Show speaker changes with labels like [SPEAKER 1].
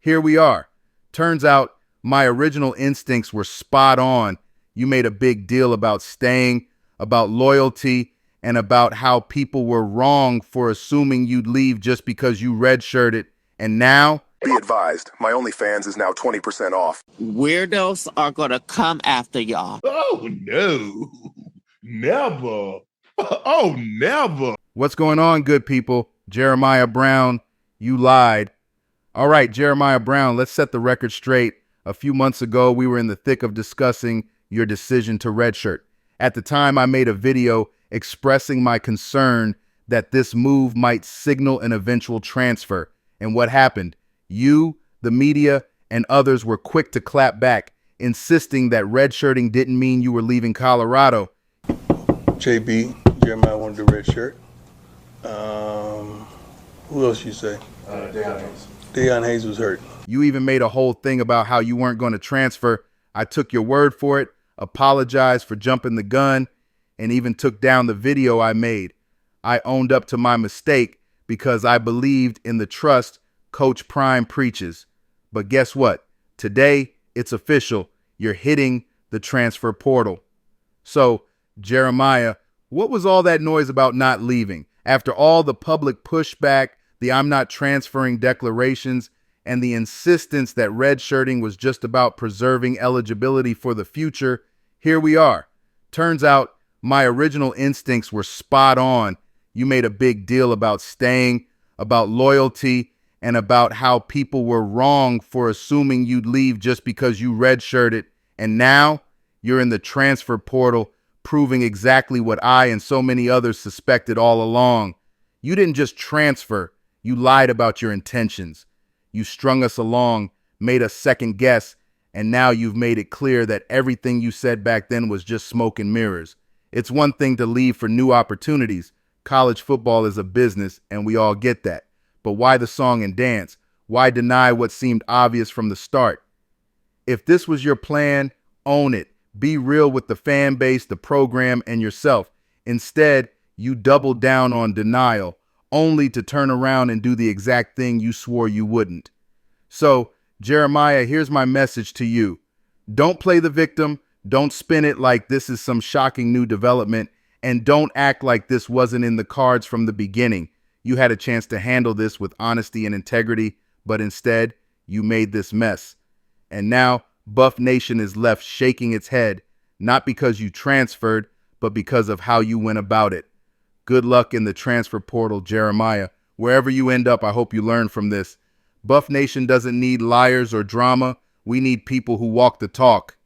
[SPEAKER 1] here we are. Turns out my original instincts were spot on. You made a big deal about staying, about loyalty, and about how people were wrong for assuming you'd leave just because you redshirted. And now,
[SPEAKER 2] Be advised, my OnlyFans is now 20% off.
[SPEAKER 3] Weirdos are gonna come after y'all.
[SPEAKER 4] Oh, no. Never. Oh, never.
[SPEAKER 1] what's going on, good people? Jeremiah Brown, you lied. All right, Jeremiah Brown, let's set the record straight. A few months ago, we were in the thick of discussing your decision to redshirt. At the time, I made a video expressing my concern that this move might signal an eventual transfer. And what happened? You, the media, and others were quick to clap back, insisting that redshirting didn't mean you were leaving Colorado.
[SPEAKER 5] JB, Jeremiah wanted the red shirt. Who else you say? Deion Hayes was hurt.
[SPEAKER 1] You even made a whole thing about how you weren't going to transfer. I took your word for it, apologized for jumping the gun, and even took down the video I made. I owned up to my mistake because I believed in the trust Coach Prime preaches. But guess what? Today, it's official. You're hitting the transfer portal. So, Jeremiah, what was all that noise about not leaving? After all the public pushback, the I'm not transferring declarations, and the insistence that redshirting was just about preserving eligibility for the future, here we are. Turns out my original instincts were spot on. You made a big deal about staying, about loyalty, and about how people were wrong for assuming you'd leave just because you redshirted. And now you're in the transfer portal, proving exactly what I and so many others suspected all along. You didn't just transfer, you lied about your intentions. You strung us along, made us second guess, and now you've made it clear that everything you said back then was just smoke and mirrors. It's one thing to leave for new opportunities. College football is a business, and we all get that. But why the song and dance? Why deny what seemed obvious from the start? If this was your plan, own it. Be real with the fan base, the program, and yourself. Instead, you doubled down on denial, only to turn around and do the exact thing you swore you wouldn't. So, Jeremiah, here's my message to you. Don't play the victim, don't spin it like this is some shocking new development, and don't act like this wasn't in the cards from the beginning. You had a chance to handle this with honesty and integrity, but instead, you made this mess. And now, Buff Nation is left shaking its head, not because you transferred, but because of how you went about it. Good luck in the transfer portal, Jeremiah. Wherever you end up, I hope you learn from this. Buff Nation doesn't need liars or drama. We need people who walk the talk.